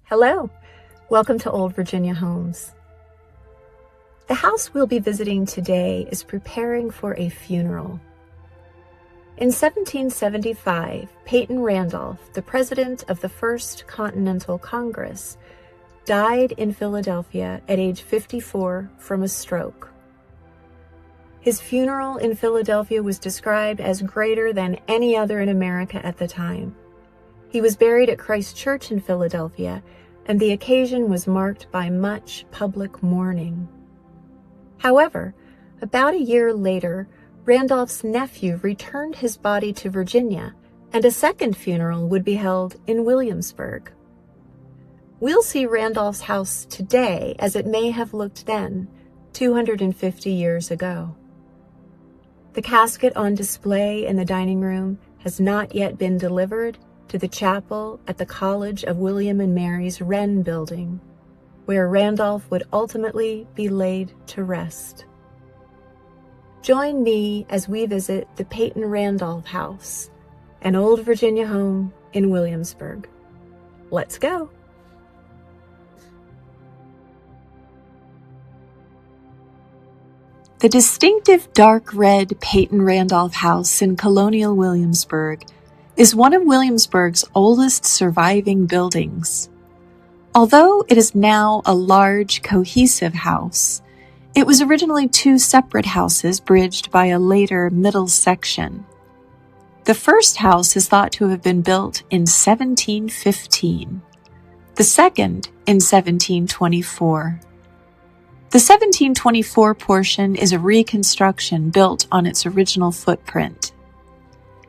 Hello, welcome to Old Virginia Homes. The house we'll be visiting today is preparing for a funeral. In 1775, Peyton Randolph, the president of the First Continental Congress, died in Philadelphia at age 54 from a stroke. His funeral in Philadelphia was described as greater than any other in America at the time. He was buried at Christ Church in Philadelphia, and the occasion was marked by much public mourning. However, about a year later, Randolph's nephew returned his body to Virginia, and a second funeral would be held in Williamsburg. We'll see Randolph's house today as it may have looked then, 250 years ago. The casket on display in the dining room has not yet been delivered to the chapel at the College of William and Mary's Wren building, where Randolph would ultimately be laid to rest. Join me as we visit the Peyton Randolph House, an old Virginia home in Williamsburg. Let's go. The distinctive dark red Peyton Randolph House in Colonial Williamsburg is one of Williamsburg's oldest surviving buildings. Although it is now a large, cohesive house, it was originally two separate houses bridged by a later middle section. The first house is thought to have been built in 1715, the second in 1724. The 1724 portion is a reconstruction built on its original footprint.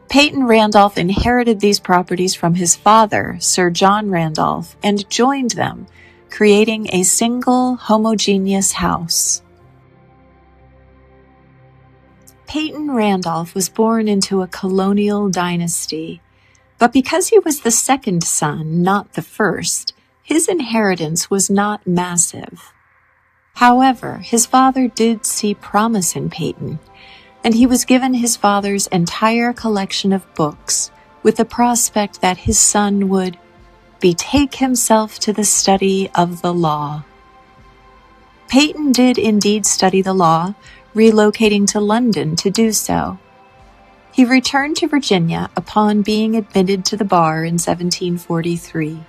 Peyton Randolph inherited these properties from his father, Sir John Randolph, and joined them, creating a single homogeneous house. Peyton Randolph was born into a colonial dynasty, but because he was the second son, not the first, his inheritance was not massive. However, his father did see promise in Peyton, and he was given his father's entire collection of books with the prospect that his son would betake himself to the study of the law. Peyton did indeed study the law, relocating to London to do so. He returned to Virginia upon being admitted to the bar in 1743.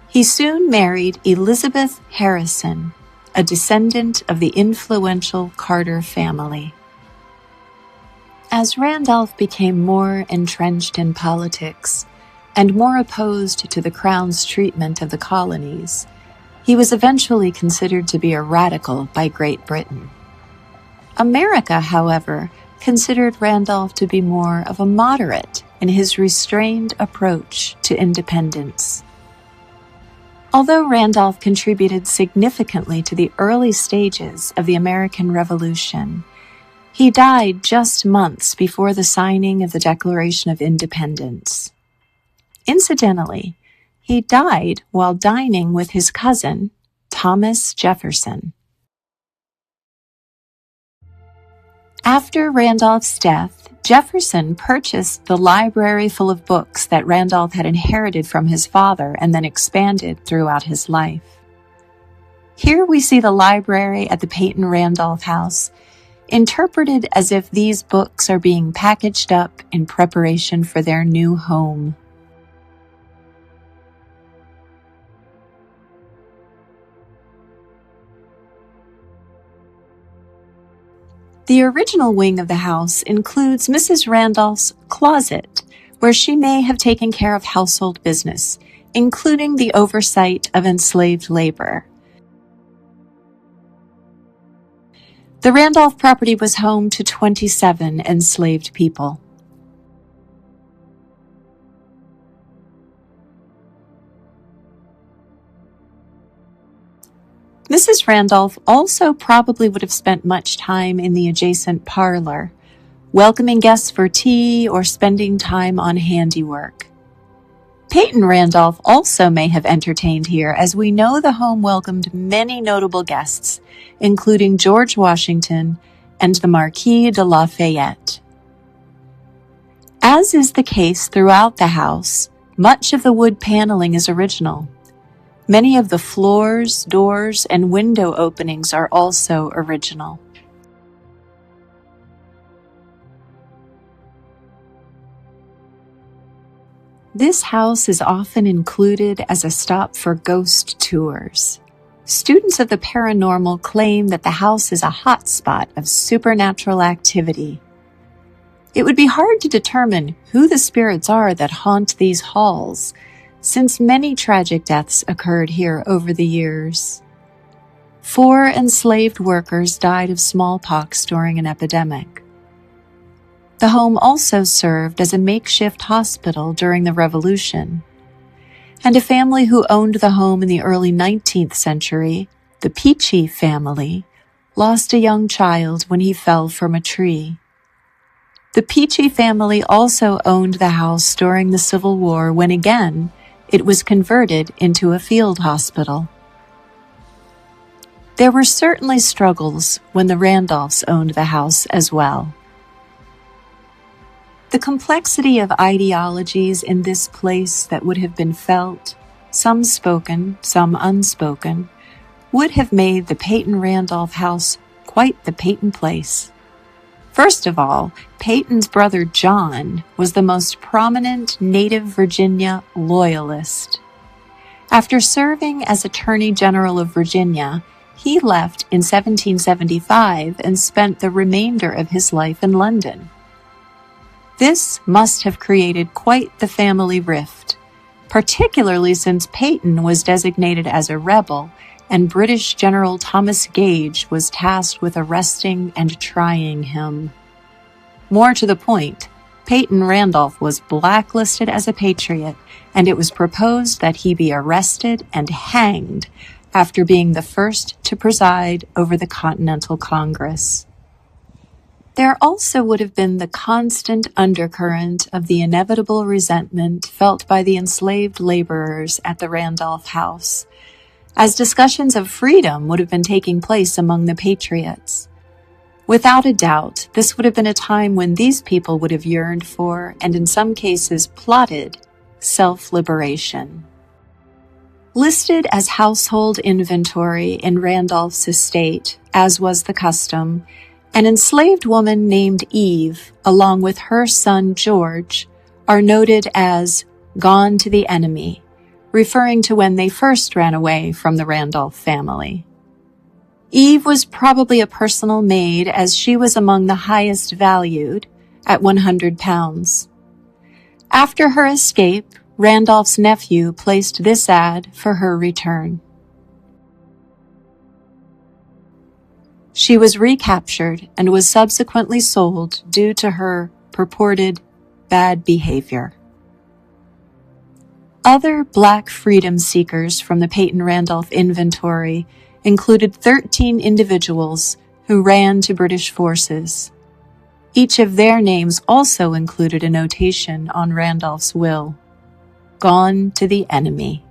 He soon married Elizabeth Harrison, a descendant of the influential Carter family. As Randolph became more entrenched in politics and more opposed to the Crown's treatment of the colonies, he was eventually considered to be a radical by Great Britain. America, however, considered Randolph to be more of a moderate in his restrained approach to independence. Although Randolph contributed significantly to the early stages of the American Revolution, he died just months before the signing of the Declaration of Independence. Incidentally, he died while dining with his cousin, Thomas Jefferson. After Randolph's death, Jefferson purchased the library full of books that Randolph had inherited from his father and then expanded throughout his life. Here we see the library at the Peyton Randolph House, interpreted as if these books are being packaged up in preparation for their new home. The original wing of the house includes Mrs. Randolph's closet, where she may have taken care of household business, including the oversight of enslaved labor. The Randolph property was home to 27 enslaved people. Mrs. Randolph also probably would have spent much time in the adjacent parlor, welcoming guests for tea or spending time on handiwork. Peyton Randolph also may have entertained here, as we know the home welcomed many notable guests, including George Washington and the Marquis de Lafayette. As is the case throughout the house, Much of the wood paneling is original. Many of the floors, doors, and window openings are also original. This house is often included as a stop for ghost tours. Students of the paranormal claim that the house is a hotspot of supernatural activity. It would be hard to determine who the spirits are that haunt these halls, since many tragic deaths occurred here over the years. 4 enslaved workers died of smallpox during an epidemic. The home also served as a makeshift hospital during the Revolution. And a family who owned the home in the early 19th century, the Peachy family, lost a young child when he fell from a tree. The Peachy family also owned the house during the Civil War when again it was converted into a field hospital. There were certainly struggles when the Randolphs owned the house as well. The complexity of ideologies in this place that would have been felt, some spoken, some unspoken, would have made the Peyton Randolph House quite the Peyton place. First of all, Peyton's brother John was the most prominent native Virginia loyalist. After serving as Attorney General of Virginia, he left in 1775 and spent the remainder of his life in London. This must have created quite the family rift, particularly since Peyton was designated as a rebel and British General Thomas Gage was tasked with arresting and trying him. More to the point, Peyton Randolph was blacklisted as a patriot, and it was proposed that he be arrested and hanged after being the first to preside over the Continental Congress. There also would have been the constant undercurrent of the inevitable resentment felt by the enslaved laborers at the Randolph House, as discussions of freedom would have been taking place among the patriots. Without a doubt, this would have been a time when these people would have yearned for, and in some cases plotted, self-liberation. Listed as household inventory in Randolph's estate, as was the custom, an enslaved woman named Eve, along with her son George, are noted as gone to the enemy, referring to when they first ran away from the Randolph family. Eve was probably a personal maid, as she was among the highest valued, at 100 pounds. After her escape, Randolph's nephew placed this ad for her return. She was recaptured and was subsequently sold due to her purported bad behavior. Other Black freedom seekers from the Peyton Randolph inventory included 13 individuals who ran to British forces. Each of their names also included a notation on Randolph's will: gone to the enemy.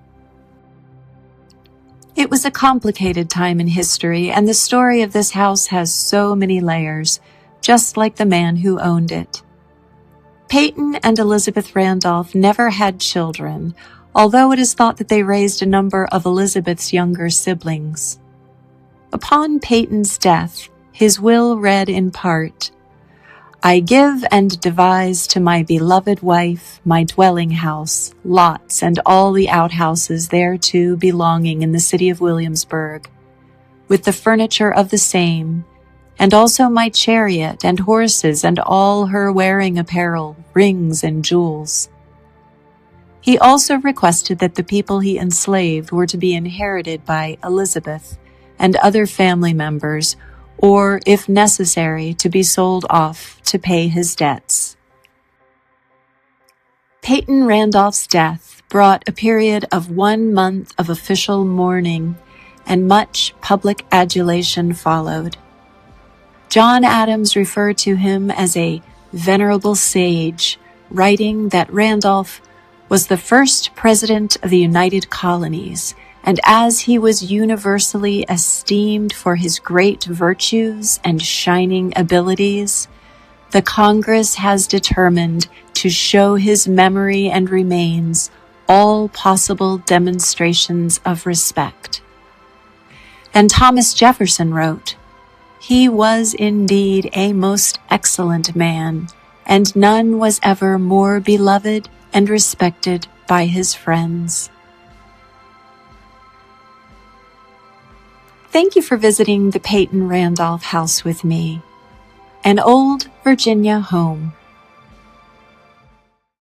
It was a complicated time in history, and the story of this house has so many layers, just like the man who owned it. Peyton and Elizabeth Randolph never had children, although it is thought that they raised a number of Elizabeth's younger siblings. Upon Peyton's death, his will read in part, "I give and devise to my beloved wife my dwelling house, lots, and all the outhouses thereto belonging in the city of Williamsburg, with the furniture of the same, and also my chariot and horses and all her wearing apparel, rings and jewels." He also requested that the people he enslaved were to be inherited by Elizabeth and other family members, or, if necessary, to be sold off to pay his debts. Peyton Randolph's death brought a period of 1 month of official mourning, and much public adulation followed. John Adams referred to him as a venerable sage, writing that Randolph was the first president of the United Colonies, and as he was universally esteemed for his great virtues and shining abilities, the Congress has determined to show his memory and remains all possible demonstrations of respect. And Thomas Jefferson wrote, "He was indeed a most excellent man, and none was ever more beloved and respected by his friends." Thank you for visiting the Peyton Randolph House with me, an old Virginia home.